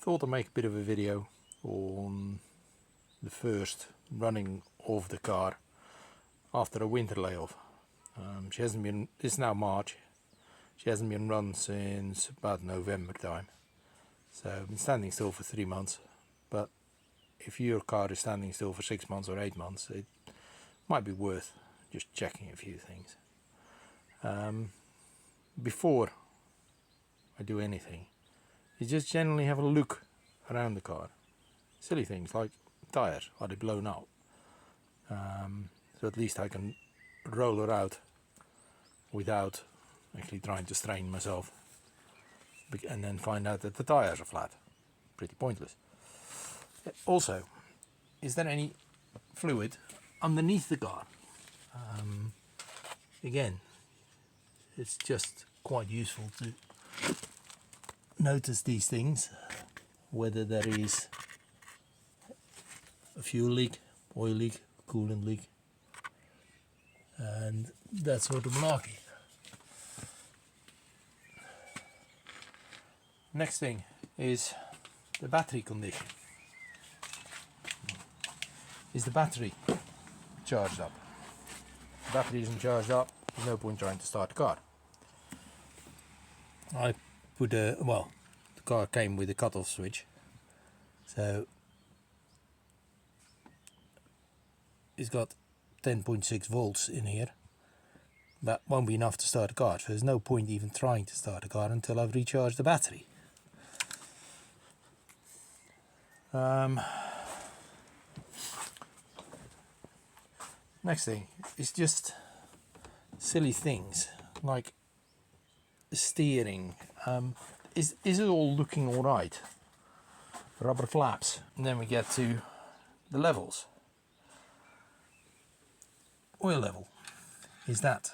thought I'd make a bit of a video on the first running of the car after a winter layoff. She hasn't been, it's now March, she hasn't been run since about November time. So I've been standing still for 3 months, but if your car is standing still for 6 months or 8 months, it might be worth just checking a few things. Before I do anything, you just generally have a look around the car. Silly things like tires, are they blown out? So at least I can roll her out without actually trying to strain myself and then find out that the tires are flat. Pretty pointless. Also, is there any fluid underneath the car? Again, it's just quite useful to notice these things, whether there is a fuel leak, oil leak, coolant leak, and that sort of malarkey. Next thing is the battery condition. Is the battery charged up? If the battery isn't charged up, there's no point trying to start the car. I put the car came with a cut-off switch, so it's got 10.6 volts in here. That won't be enough to start the car, so there's no point even trying to start the car until I've recharged the battery. Next thing is just silly things like steering. Is it all looking all right? Rubber flaps. And then we get to the levels. Oil level. Is that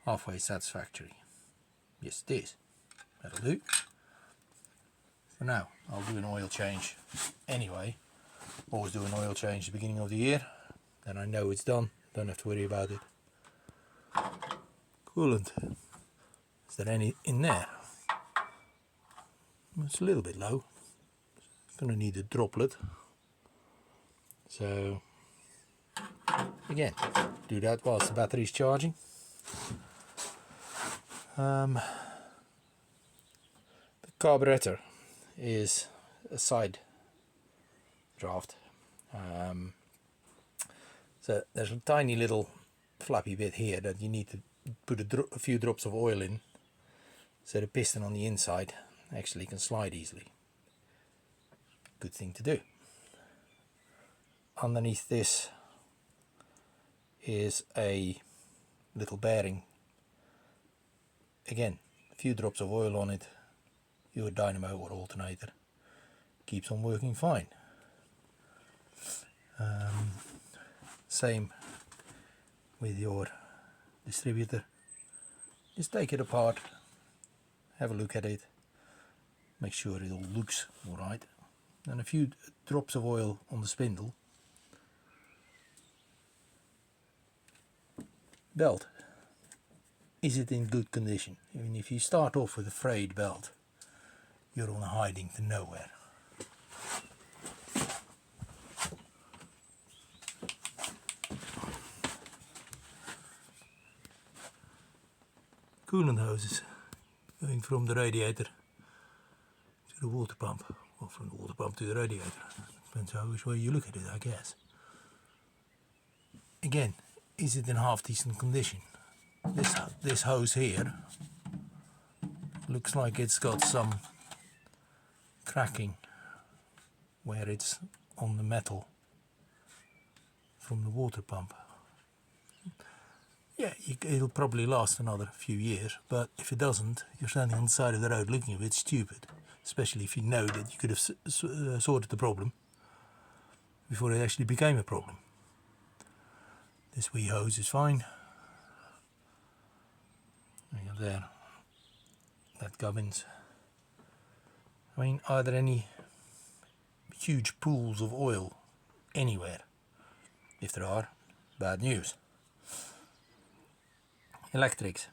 halfway satisfactory? Yes, it is. That'll do. For now, I'll do an oil change anyway. Always do an oil change at the beginning of the year. Then I know it's done. Don't have to worry about it. Coolant. Is there any in there? It's a little bit low. It's going to need a droplet. So, again, do that whilst the battery is charging. The carburetor is a side draft. So there's a tiny little flappy bit here that you need to put a few drops of oil in, so the piston on the inside actually can slide easily. Good thing to do. Underneath this is a little bearing. Again, a few drops of oil on it, your dynamo or alternator keeps on working fine. Same with your distributor. Just take it apart, have a look at it, make sure it all looks alright, and a few drops of oil on the spindle. Belt, is it in good condition? I mean, if you start off with a frayed belt, you're on a hiding to nowhere. Coolant hoses going from the radiator to the water pump, or from the water pump to the radiator. Depends on which way you look at it, I guess. Again, is it in half decent condition? This hose here looks like it's got some cracking where it's on the metal from the water pump. Yeah, it'll probably last another few years, but if it doesn't, you're standing on the side of the road looking a bit stupid, especially if you know that you could have sorted the problem before it actually became a problem. This wee hose is fine. There, that gubbins. I mean, are there any huge pools of oil anywhere? If there are, bad news. Electrics.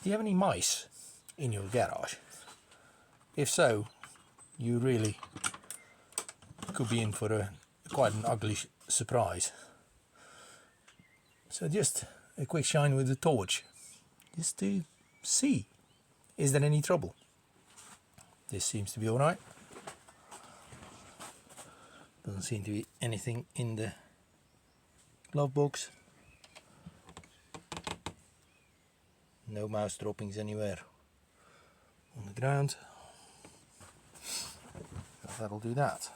Do you have any mice in your garage? If so, you really could be in for quite an ugly surprise. So just a quick shine with the torch, just to see, is there any trouble? This seems to be alright. Doesn't seem to be anything in the glove box. No mouse droppings anywhere on the ground. That'll do that.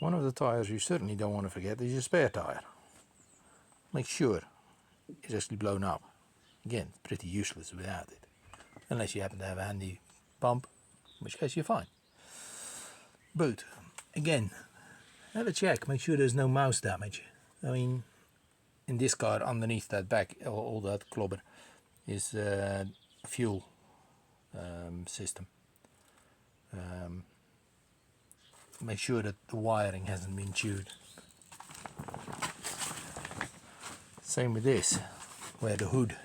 One of the tyres you certainly don't want to forget is your spare tyre. Make sure it's actually blown up. Again, pretty useless without it. Unless you happen to have a handy pump, in which case you're fine. But, again, have a check, make sure there's no mouse damage. I mean, in this car, underneath that back, all that clobber, is a fuel system. Make sure that the wiring hasn't been chewed. Same with this, where the hood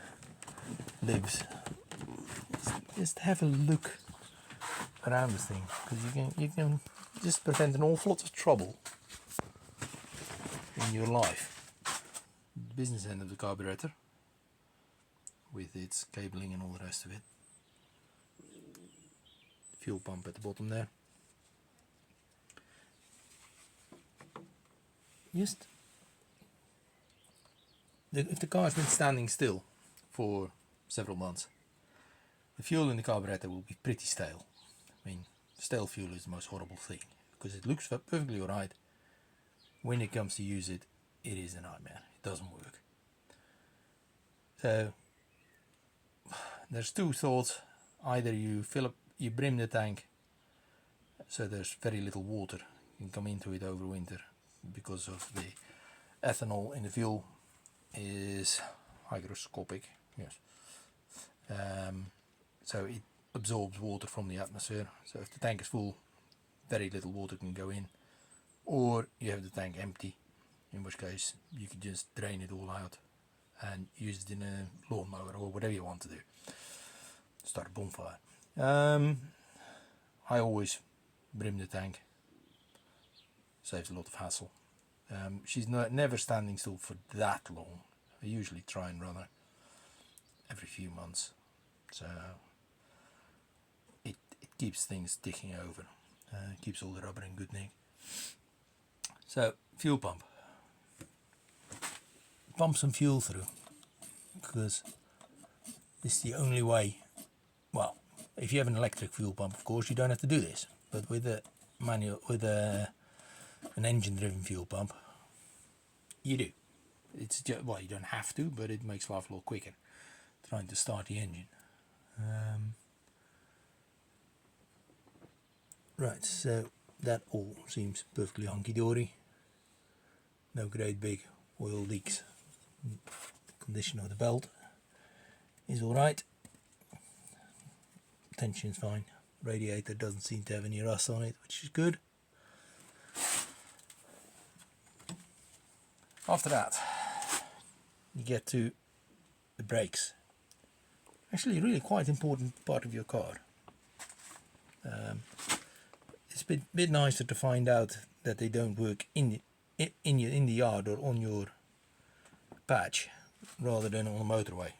lives. Just have a look around this thing, because you can just prevent an awful lot of trouble in your life. The business end of the carburetor, with its cabling and all the rest of it. Fuel pump at the bottom there. Just, if the car's been standing still for several months, the fuel in the carburetor will be pretty stale. I mean, stale fuel is the most horrible thing, because it looks perfectly alright. When it comes to use it, it is a nightmare. It doesn't work. So, there's two thoughts. Either you brim the tank so there's very little water can come into it over winter, because of the ethanol in the fuel is hygroscopic, yes. So it absorbs water from the atmosphere. So if the tank is full, very little water can go in. Or you have the tank empty, in which case you can just drain it all out and use it in a lawnmower or whatever you want to do. Start a bonfire. I always brim the tank. Saves a lot of hassle. She's never standing still for that long. I usually try and run her every few months. So it keeps things ticking over. Keeps all the rubber in good nick. So, fuel pump. Pump some fuel through, because it's the only way. Well, if you have an electric fuel pump, of course, you don't have to do this. But with a manual, with an engine-driven fuel pump, you do. It's just, well, you don't have to, but it makes life a lot quicker trying to start the engine. Right, so that all seems perfectly hunky-dory. No great big oil leaks. The condition of the belt is alright. Tension's fine. Radiator doesn't seem to have any rust on it, which is good. After that, you get to the brakes. Actually, really quite important part of your car. It's a bit nicer to find out that they don't work in the yard or on your patch, rather than on the motorway.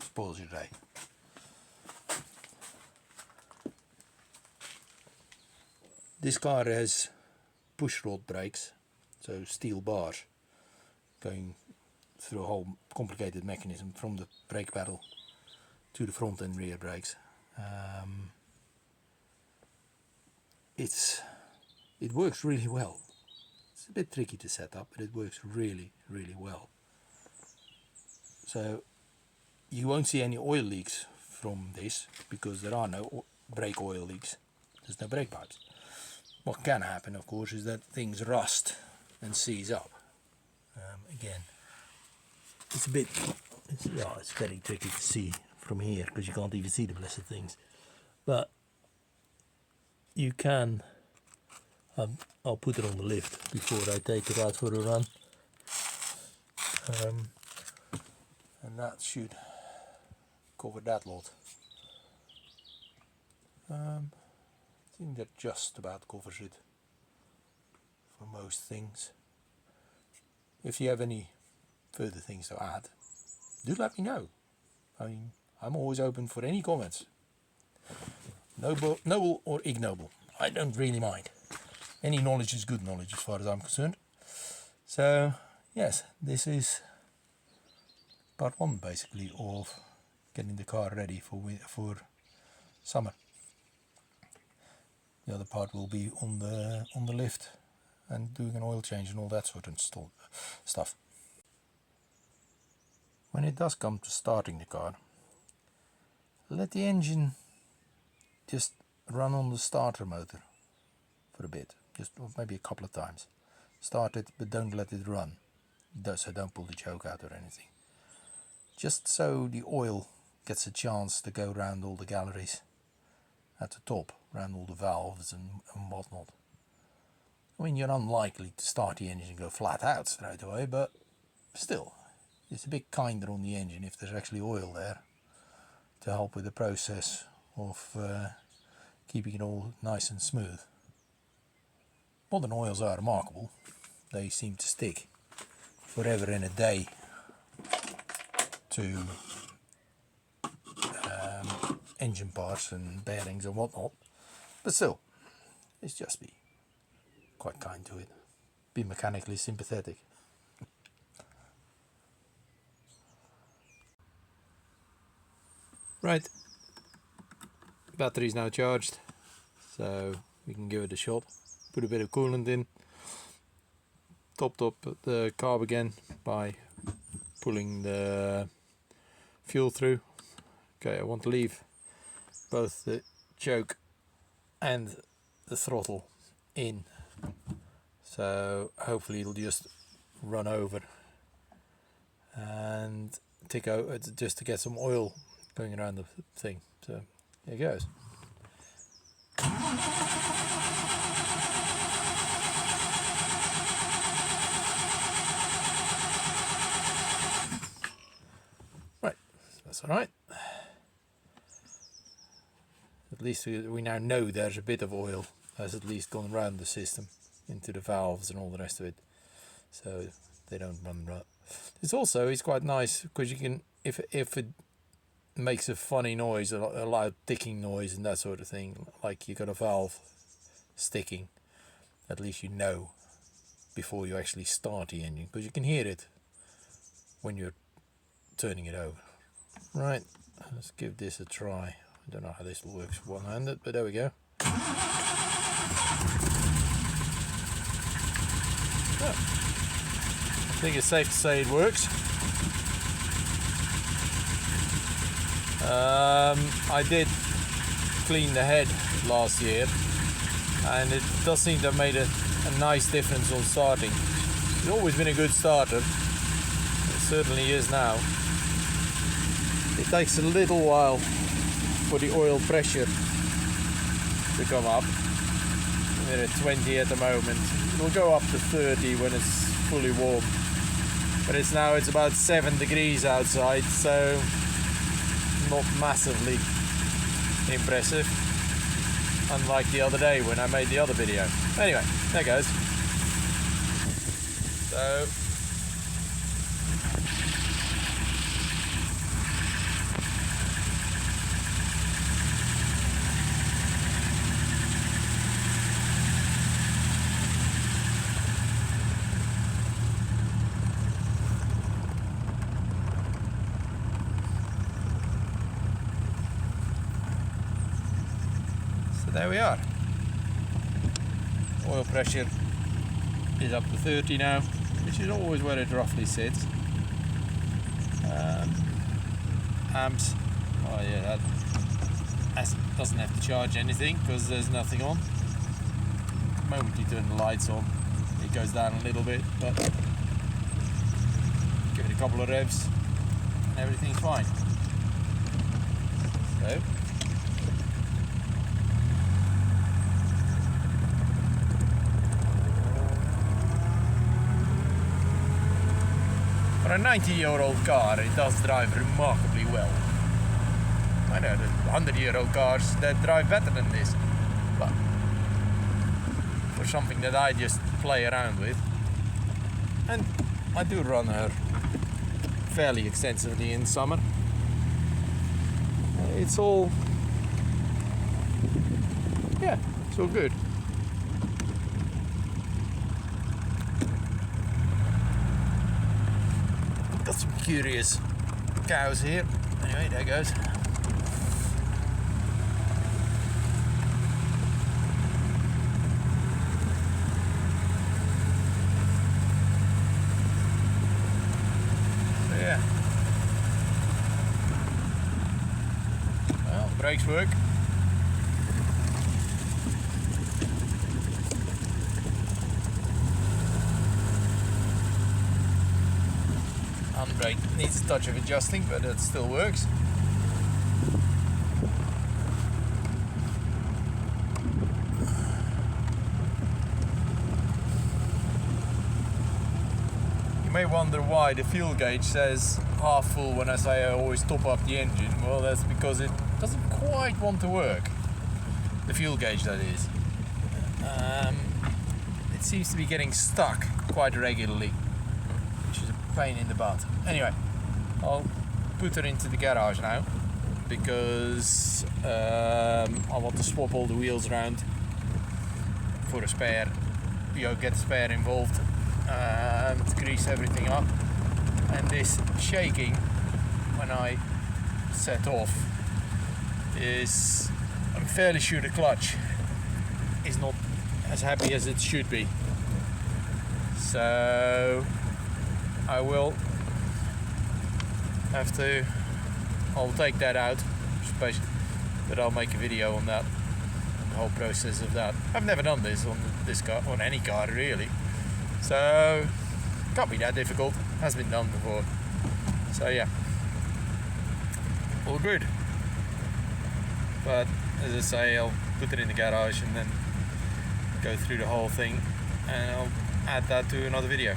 Spoils your day. This car has push rod brakes, so steel bars going through a whole complicated mechanism from the brake pedal to the front and rear brakes. It works really well. It's a bit tricky to set up, but it works really, really well. So you won't see any oil leaks from this, because there are no brake oil leaks. There's no brake pipes. What can happen, of course, is that things rust and seize up. Again, it's very tricky to see from here, because you can't even see the blessed things. But you can. I'll put it on the lift before I take it out for a run. And that should cover that lot. I think that just about covers it for most things. If you have any further things to add, do let me know. I mean, I'm always open for any comments. Noble or ignoble, I don't really mind. Any knowledge is good knowledge as far as I'm concerned. So yes, this is part one basically of getting the car ready for summer. The other part will be on the lift and doing an oil change and all that sort of stuff. When it does come to starting the car, let the engine just run on the starter motor for a bit, just maybe a couple of times. Start it, but don't let it run. So don't pull the choke out or anything. Just so the oil gets a chance to go around all the galleries at the top, around all the valves and whatnot. I mean, you're unlikely to start the engine and go flat out straight away, but still, it's a bit kinder on the engine if there's actually oil there to help with the process of keeping it all nice and smooth. Modern oils are remarkable. They seem to stick forever and a day to engine parts and bearings and whatnot, but still, it's just be quite kind to it, be mechanically sympathetic. Right, battery's now charged, so we can give it a shot. Put a bit of coolant in, topped up the carb again by pulling the fuel through. Okay, I want to leave both the choke and the throttle in, so hopefully it'll just run over and tick out just to get some oil going around the thing. So here it goes. Right, that's all right. At least we now know there's a bit of oil has at least gone around the system into the valves and all the rest of it, so they don't run right. It's quite nice because you can, if it makes a funny noise, a loud ticking noise and that sort of thing, like you got a valve sticking, at least you know before you actually start the engine, because you can hear it when you're turning it over. Right, let's give this a try. I don't know how this works one-handed, but there we go. Oh. I think it's safe to say it works. I did clean the head last year, and it does seem to have made a nice difference on starting. It's always been a good starter. It certainly is now. It takes a little while for the oil pressure to come up. We're at 20 at the moment. It'll go up to 30 when it's fully warm. But it's about 7 degrees outside, so not massively impressive, unlike the other day when I made the other video. Anyway, there goes. So there we are. Oil pressure is up to 30 now, which is always where it roughly sits. Amps, oh yeah, that doesn't have to charge anything because there's nothing on. The moment you turn the lights on, it goes down a little bit, but give it a couple of revs and everything's fine. So for a 90-year-old car, it does drive remarkably well. I know the 100-year-old cars that drive better than this, but for something that I just play around with, and I do run her fairly extensively in summer. It's all, yeah, it's all good. Got some curious cows here. Anyway, there goes. Yeah. Well, brakes work. Handbrake needs a touch of adjusting, but it still works. You may wonder why the fuel gauge says half full when I say I always top up the engine. Well, that's because it doesn't quite want to work. The fuel gauge, that is. It seems to be getting stuck quite regularly, which is a pain in the butt. Anyway, I'll put her into the garage now because I want to swap all the wheels around for a spare. Get the spare involved and grease everything up. And this shaking when I set off is, I'm fairly sure the clutch is not as happy as it should be. So I will have to, I'll take that out, but I'll make a video on that, the whole process of that. I've never done this on this car, on any car really, so can't be that difficult, has been done before. So yeah, all good. But as I say, I'll put it in the garage and then go through the whole thing, and I'll add that to another video.